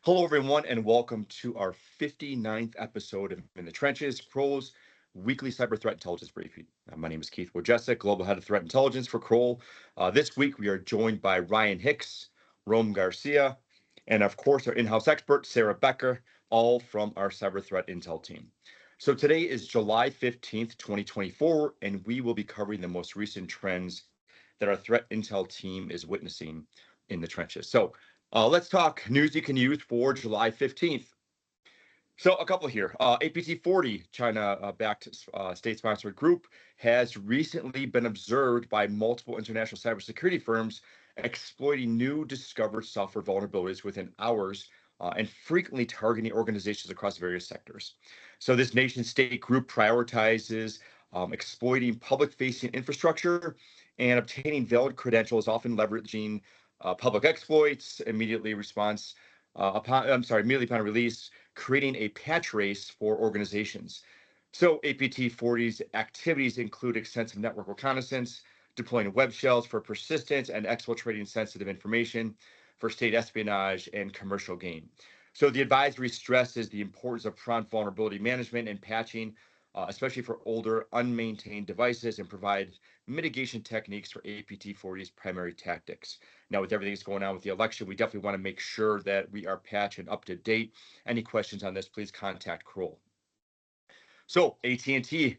Hello, everyone, and welcome to our 59th episode of In the Trenches, Kroll's weekly cyber threat intelligence briefing. My name is Keith Wojcicki, Global Head of Threat Intelligence for Kroll. This week, we are joined by Ryan Hicks, Rome Garcia, and of course, our in-house expert, Sarah Becker, all from our cyber threat intel team. So today is July 15th, 2024, and we will be covering the most recent trends that our threat intel team is witnessing in the trenches. So let's talk news you can use for July 15th. So a couple here. APT40, China-backed state-sponsored group, has recently been observed by multiple international cybersecurity firms exploiting new discovered software vulnerabilities within hours and frequently targeting organizations across various sectors. So this nation-state group prioritizes exploiting public-facing infrastructure and obtaining valid credentials, often leveraging public exploits, immediately upon release, creating a patch race for organizations. So APT40's activities include extensive network reconnaissance, deploying web shells for persistence and exfiltrating sensitive information for state espionage and commercial gain. So the advisory stresses the importance of prompt vulnerability management and patching, especially for older, unmaintained devices, and provide mitigation techniques for APT40's primary tactics. Now, with everything that's going on with the election, we definitely want to make sure that we are patched and up to date. Any questions on this, please contact Kroll. So AT&T,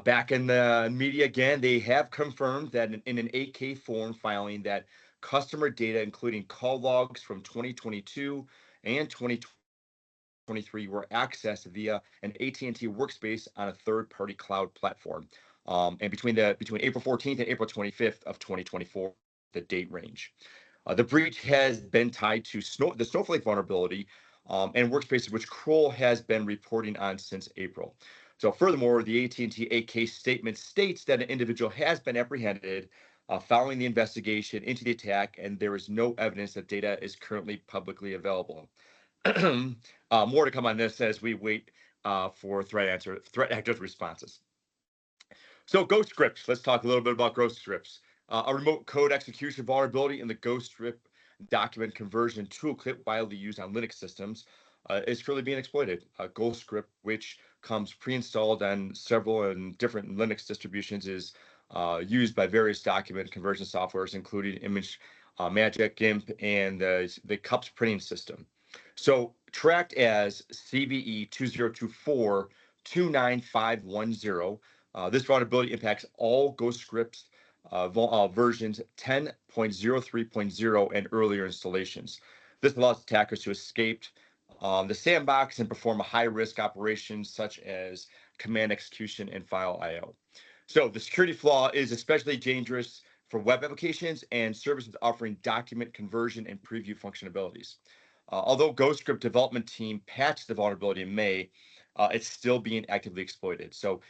back in the media again, they have confirmed that in an 8K form filing that customer data, including call logs from 2022 and 2023, were accessed via an AT&T workspace on a third-party cloud platform. And between April 14th and April 25th of 2024, the date range. The breach has been tied to the Snowflake vulnerability and workspaces, which Kroll has been reporting on since April. So furthermore, the AT&T 8K statement states that an individual has been apprehended following the investigation into the attack, and there is no evidence that data is currently publicly available. More to come on this as we wait for threat actors' responses. So ghost scripts. Let's talk a little bit about ghost scripts. A remote code execution vulnerability in the ghost script document conversion toolkit widely used on Linux systems is currently being exploited. A ghost script, which comes pre-installed on several and different Linux distributions, is used by various document conversion softwares, including Image Magic, GIMP, and the CUPS printing system. So tracked as CVE 2024 29510. This vulnerability impacts all Ghost scripts versions 10.03.0 and earlier installations. This allows attackers to escape the sandbox and perform a high-risk operations such as command execution and file I/O. So the security flaw is especially dangerous for web applications and services offering document conversion and preview functionalities. Although GhostScript development team patched the vulnerability in May, it's still being actively exploited. So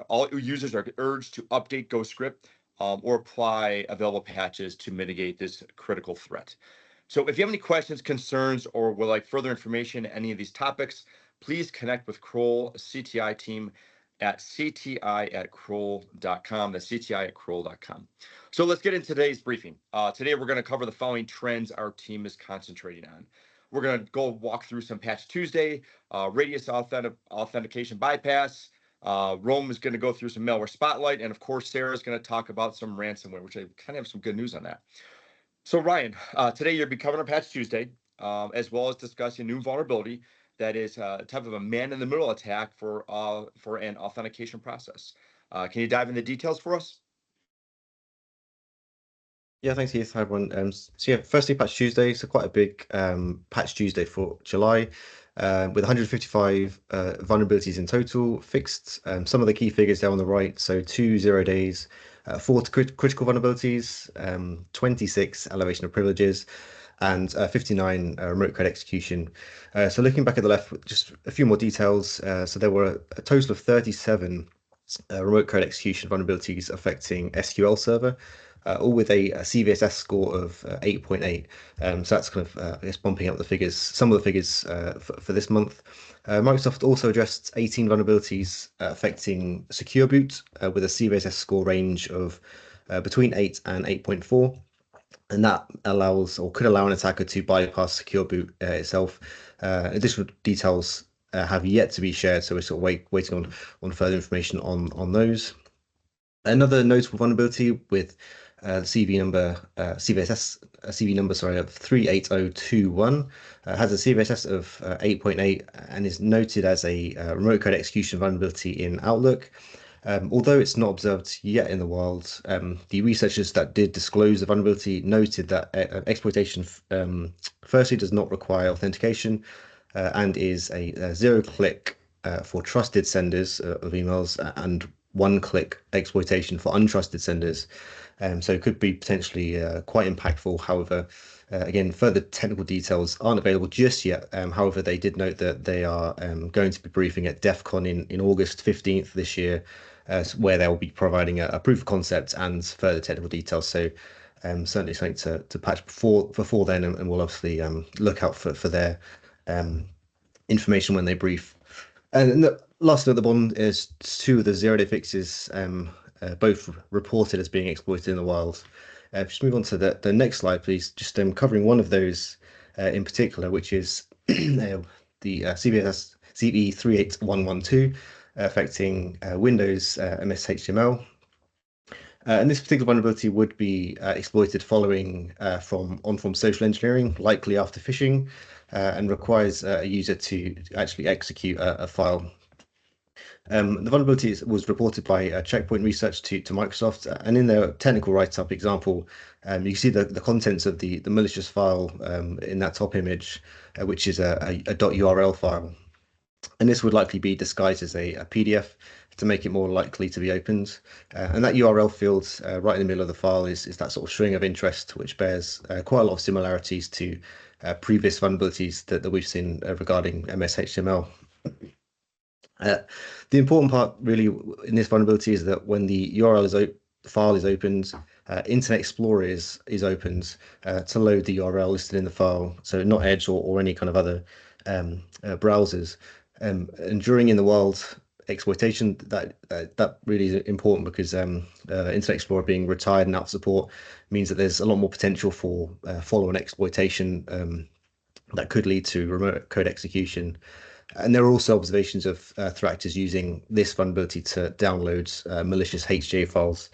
all users are urged to update GhostScript or apply available patches to mitigate this critical threat. So if you have any questions, concerns, or would like further information on any of these topics, please connect with Kroll CTI team at cti@kroll.com. That's cti@kroll.com. So let's get into today's briefing. Today, we're going to cover the following trends our team is concentrating on. We're going to go walk through some Patch Tuesday, Radius Authentication Bypass. Rome is going to go through some Malware Spotlight. And of course, Sarah is going to talk about some ransomware, which I kind of have some good news on that. So Ryan, today you'll be covering our Patch Tuesday, as well as discussing a new vulnerability that is a type of a man-in-the-middle attack for an authentication process. Can you dive into details for us? Yeah, thanks, Heath. Hi, everyone. Firstly, Patch Tuesday. So quite a big Patch Tuesday for July, with 155 vulnerabilities in total fixed. Some of the key figures there on the right. So 2 0 days, 4 critical vulnerabilities, 26 elevation of privileges, and 59 remote code execution. So looking back at the left, just a few more details. So there were a total of 37 remote code execution vulnerabilities affecting SQL Server, all with a CVSS score of 8.8. So that's kind of, I guess, bumping up the figures, some of the figures for this month. Microsoft also addressed 18 vulnerabilities affecting Secure Boot with a CVSS score range of between 8 and 8.4. and that allows or could allow an attacker to bypass secure boot itself. Additional details have yet to be shared, so we're sort of waiting on further information on those. Another notable vulnerability with the CV number CVSS CV number of 38021 has a CVSS of 8.8 and is noted as a remote code execution vulnerability in Outlook. Although it's not observed yet in the wild, the researchers that did disclose the vulnerability noted that exploitation firstly does not require authentication and is a zero-click for trusted senders of emails and one-click exploitation for untrusted senders. So it could be potentially quite impactful. However, again, further technical details aren't available just yet. However, they did note that they are going to be briefing at DEF CON in August 15th this year, where they'll be providing a proof of concept and further technical details. So certainly something to patch before then, and we'll obviously look out for their information when they brief. And the last at the bottom is 2 of the zero-day fixes, both reported as being exploited in the wild. Just move on to the next slide, please. Just covering one of those in particular, which is the CVS CE38112 affecting Windows MS HTML. And this particular vulnerability would be exploited following from social engineering, likely after phishing, and requires a user to actually execute a file. The vulnerability was reported by Checkpoint Research to Microsoft, and in their technical write-up example, you can see the contents of the malicious file in that top image, which is a .url file. And this would likely be disguised as a PDF to make it more likely to be opened. And that URL field right in the middle of the file is that sort of string of interest, which bears quite a lot of similarities to previous vulnerabilities that we've seen regarding MS HTML. The important part really in this vulnerability is that when the URL file is opened, Internet Explorer is opened to load the URL listed in the file, so not Edge or any kind of other browsers. And during in the wild exploitation, that really is important because Internet Explorer being retired and out of support means that there's a lot more potential for follow-on exploitation that could lead to remote code execution. And there are also observations of threat actors using this vulnerability to download malicious HJ files.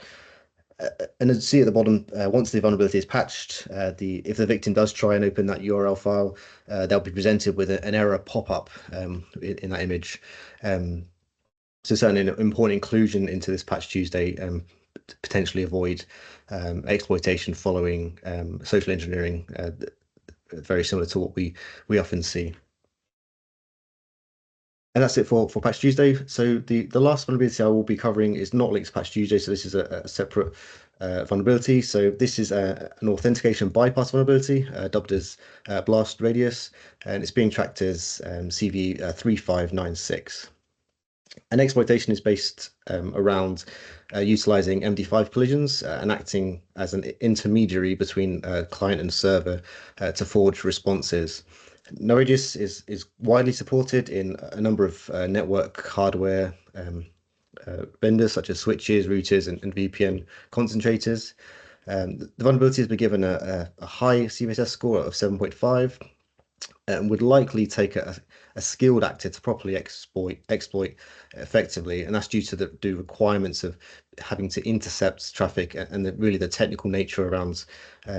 And as you see at the bottom, once the vulnerability is patched, if the victim does try and open that URL file, they'll be presented with an error pop-up in that image. So certainly an important inclusion into this Patch Tuesday to potentially avoid exploitation following social engineering, very similar to what we often see. And that's it for Patch Tuesday. So the last vulnerability I will be covering is not linked to Patch Tuesday, so this is a separate vulnerability. So this is an authentication bypass vulnerability dubbed as Blast Radius, and it's being tracked as CV3596. And exploitation is based around utilizing MD5 collisions and acting as an intermediary between client and server to forge responses. Node.js is widely supported in a number of network hardware vendors such as switches, routers, and VPN concentrators. The vulnerability has been given a high CVSS score of 7.5 and would likely take a skilled actor to properly exploit effectively, and that's due to the requirements of having to intercept traffic and really the technical nature around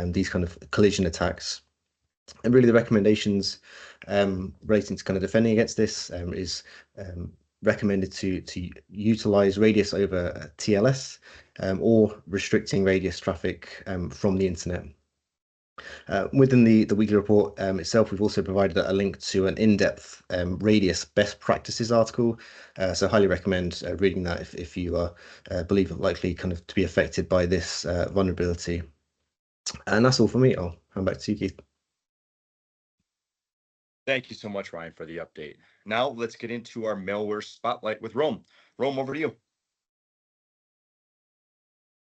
these kind of collision attacks. And really the recommendations relating to kind of defending against this is recommended to utilize radius over TLS or restricting radius traffic from the internet. Within the weekly report itself, we've also provided a link to an in-depth radius best practices article. So highly recommend reading that if you are believe likely kind of to be affected by this vulnerability. And that's all for me. I'll hand back to you, Keith. Thank you so much, Ryan, for the update. Now let's get into our malware spotlight with Rome. Rome, over to you.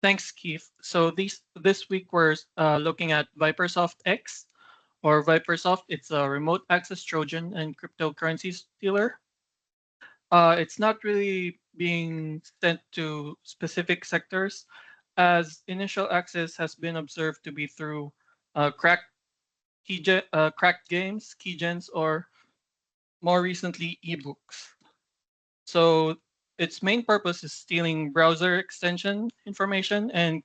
Thanks, Keith. So this week we're looking at VIPERSOFTX, or VIPERSOFT. It's a remote access Trojan and cryptocurrency stealer. It's not really being sent to specific sectors. as initial access has been observed to be through cracked cracked games, keygens, or more recently ebooks. So its main purpose is stealing browser extension information and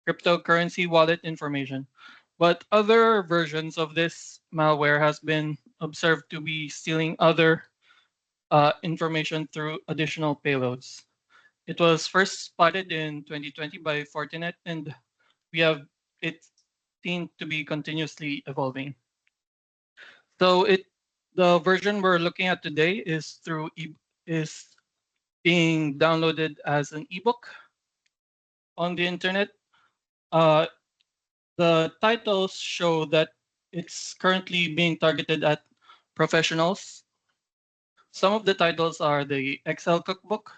cryptocurrency wallet information. But other versions of this malware has been observed to be stealing other information through additional payloads. It was first spotted in 2020 by Fortinet, and we have it seen to be continuously evolving. So the version we're looking at today is is being downloaded as an ebook on the internet. Uh, the titles show that it's currently being targeted at professionals. Some of the titles are the Excel Cookbook,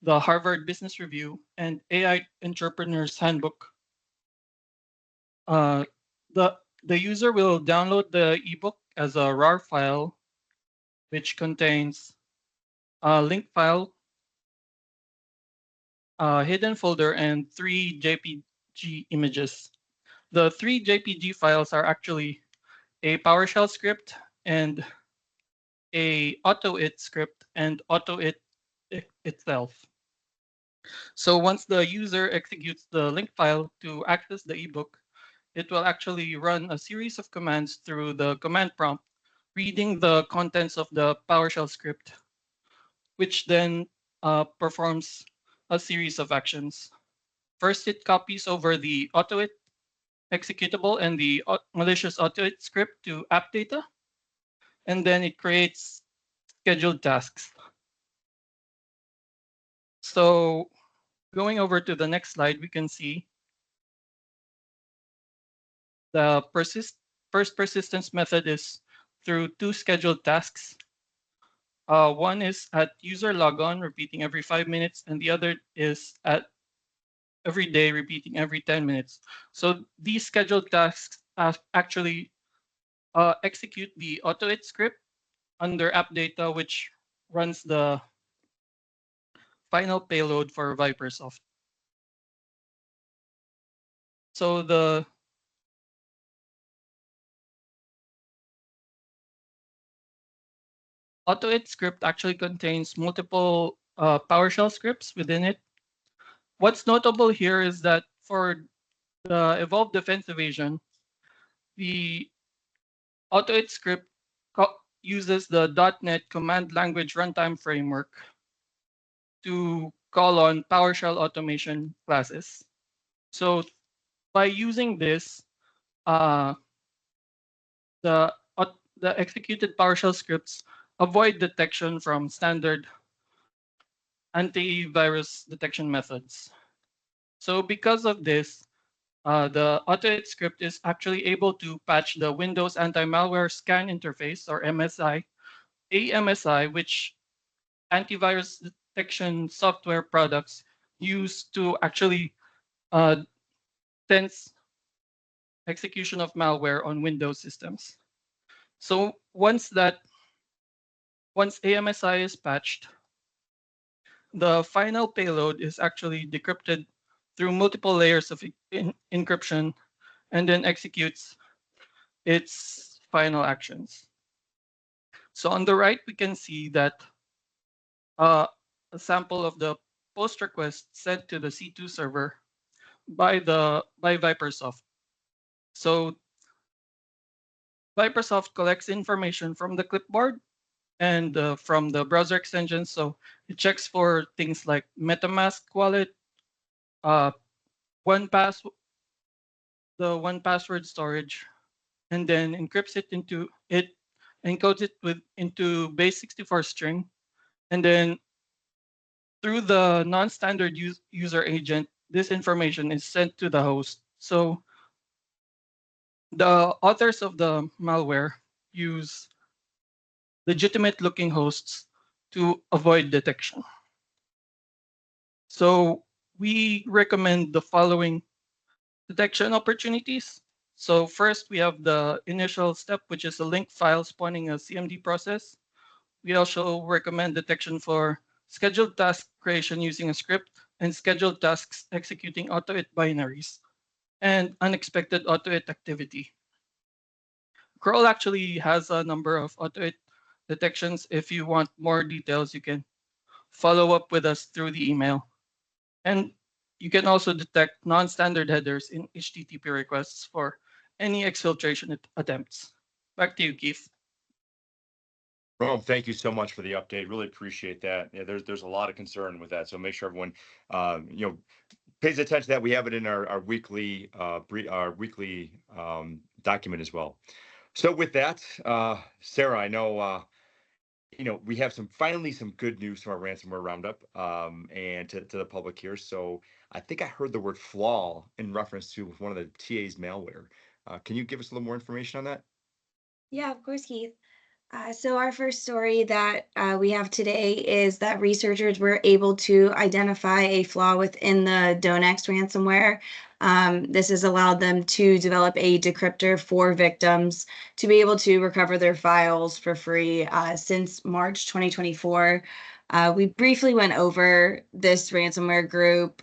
the Harvard Business Review, and AI Entrepreneur's Handbook. Uh, the user will download the ebook as a RAR file, which contains a link file, a hidden folder, and 3 JPG images. The 3 JPG files are actually a PowerShell script and a AutoIt script and AutoIt itself. So once the user executes the link file to access the ebook, it will actually run a series of commands through the command prompt, reading the contents of the PowerShell script, which then performs a series of actions. First, it copies over the AutoIt executable and the malicious AutoIt script to app data, and then it creates scheduled tasks. So going over to the next slide, we can see the first persistence method is through 2 scheduled tasks. One is at user logon, repeating every 5 minutes, and the other is at every day, repeating every 10 minutes. So these scheduled tasks actually execute the AutoIt script under app data, which runs the final payload for VIPERSOFT. So the AutoIt script actually contains multiple PowerShell scripts within it. What's notable here is that for the Evolved Defense Evasion, the AutoIt script uses the .NET command language runtime framework to call on PowerShell automation classes. So by using this, uh, the the executed PowerShell scripts avoid detection from standard antivirus detection methods. So because of this, the AutoIt script is actually able to patch the Windows Anti-Malware Scan Interface, or MSI, AMSI, which antivirus detection software products use to actually sense execution of malware on Windows systems. So once AMSI is patched, the final payload is actually decrypted through multiple layers of encryption and then executes its final actions. So on the right, we can see that a sample of the post request sent to the C2 server by ViperSoft. So ViperSoft collects information from the clipboard and from the browser extension. So it checks for things like MetaMask wallet, uh, the 1Password storage, and then encrypts it encodes it into base 64 string, and then through the non-standard user agent, this information is sent to the host. So the authors of the malware use legitimate looking hosts to avoid detection. So we recommend the following detection opportunities. So first, we have the initial step, which is a link file spawning a CMD process. We also recommend detection for scheduled task creation using a script and scheduled tasks executing auto-hit binaries, and unexpected auto-hit activity. Crawl actually has a number of auto-hit detections. If you want more details, you can follow up with us through the email. And you can also detect non-standard headers in HTTP requests for any exfiltration attempts. Back to you, Keith. Rome, thank you so much for the update. Really appreciate that. Yeah, there's a lot of concern with that, so make sure everyone, pays attention to that. We have it in our weekly document as well. So with that, Sarah, I know we have finally some good news from our ransomware roundup, and to the public here. So I think I heard the word flaw in reference to one of the TA's malware. Can you give us a little more information on that? Yeah, of course, Keith. So our first story that we have today is that researchers were able to identify a flaw within the Donex ransomware. This has allowed them to develop a decryptor for victims to be able to recover their files for free since March 2024. We briefly went over this ransomware group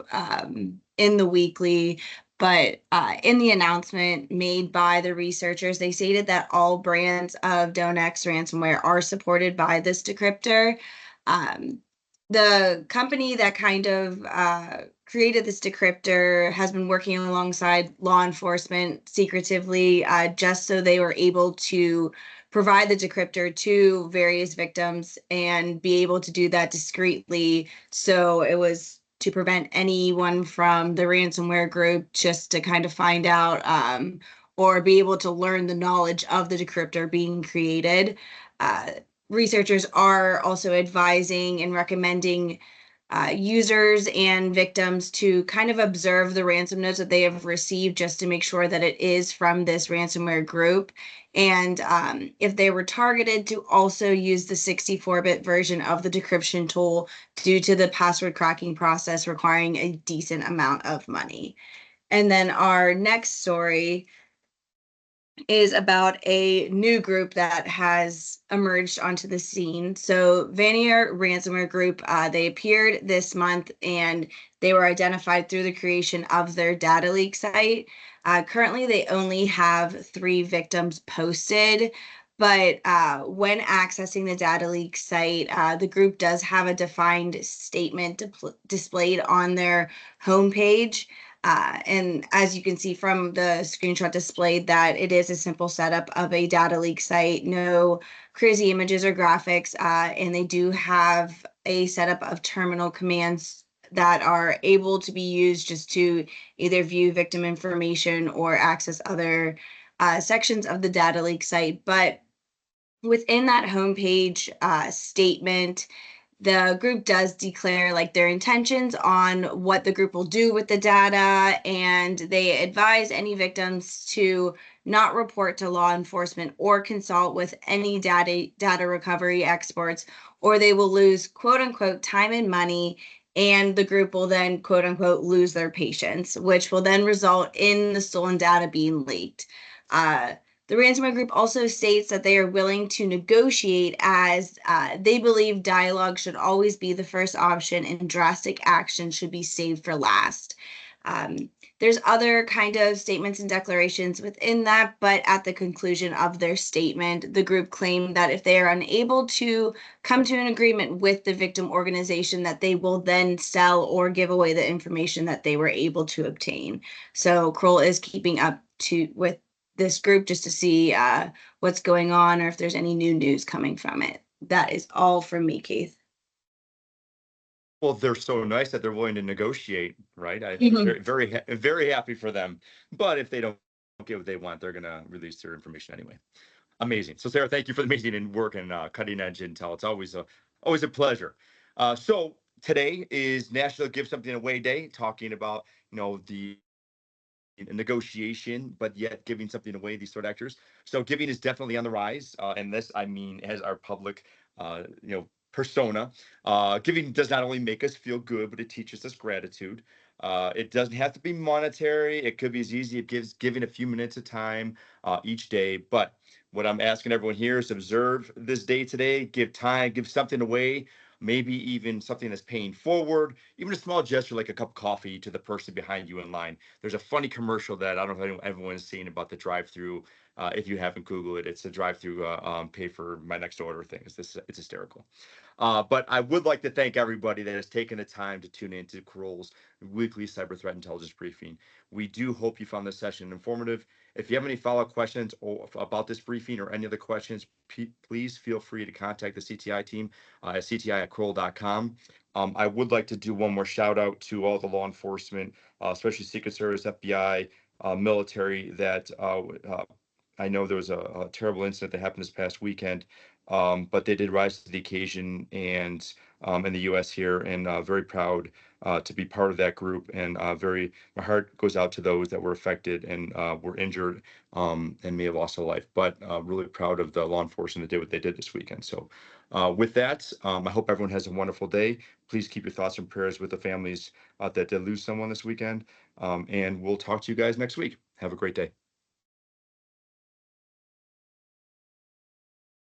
in the weekly. But in the announcement made by the researchers, they stated that all brands of Donex ransomware are supported by this decryptor. The company that kind of created this decryptor has been working alongside law enforcement secretively, just so they were able to provide the decryptor to various victims and be able to do that discreetly. So it was to prevent anyone from the ransomware group just to kind of find out or be able to learn the knowledge of the decryptor being created. Researchers are also advising and recommending users and victims to kind of observe the ransom notes that they have received just to make sure that it is from this ransomware group. And if they were targeted, to also use the 64-bit version of the decryption tool due to the password cracking process requiring a decent amount of money. And then our next story is about a new group that has emerged onto the scene. So Vanier Ransomware Group, they appeared this month and they were identified through the creation of their data leak site. Currently, they only have 3 victims posted, but when accessing the data leak site, the group does have a defined statement displayed on their homepage. And as you can see from the screenshot displayed, that it is a simple setup of a data leak site, no crazy images or graphics, and they do have a setup of terminal commands that are able to be used just to either view victim information or access other sections of the data leak site. But within that homepage statement, the group does declare like their intentions on what the group will do with the data, and they advise any victims to not report to law enforcement or consult with any data recovery experts, or they will lose quote unquote time and money, and the group will then quote unquote lose their patients, which will then result in the stolen data being leaked. The ransomware group also states that they are willing to negotiate, as they believe dialogue should always be the first option and drastic action should be saved for last. There's other kind of statements and declarations within that, but at the conclusion of their statement, the group claimed that if they are unable to come to an agreement with the victim organization, that they will then sell or give away the information that they were able to obtain. So Kroll is keeping up with this group just to see what's going on or if there's any new news coming from it. That is all from me, Keith. Well, they're so nice that they're willing to negotiate, right? I'm Mhm. very happy for them. But if they don't get what they want, they're going to release their information anyway. Amazing. So, Sarah, thank you for the amazing work and cutting edge intel. It's always a pleasure. So today is National Give Something Away Day, talking about the negotiation, but yet giving something away, these threat actors. So giving is definitely on the rise. And this, I mean, as our public, persona. Giving does not only make us feel good, but it teaches us gratitude. It doesn't have to be monetary. It could be as easy as giving a few minutes of time each day. But what I'm asking everyone here is observe this day today, give time, give something away. maybe even something that's paying forward, even a small gesture like a cup of coffee to the person behind you in line. There's a funny commercial that I don't know if everyone has seen about the drive-through. If you haven't Googled it, it's a drive-through pay for my next order thing. It's hysterical. But I would like to thank everybody that has taken the time to tune into Kroll's weekly cyber threat intelligence briefing. We do hope you found this session informative. If you have any follow-up questions about this briefing or any other questions, please feel free to contact the CTI team at cti@kroll.com. I would like to do one more shout out to all the law enforcement, especially Secret Service, FBI, military, that I know there was a terrible incident that happened this past weekend, but they did rise to the occasion and in the U.S. here, and very proud to be part of that group. And my heart goes out to those that were affected and were injured and may have lost a life. But really proud of the law enforcement that did what they did this weekend. So with that, I hope everyone has a wonderful day. Please keep your thoughts and prayers with the families that did lose someone this weekend. And we'll talk to you guys next week. Have a great day.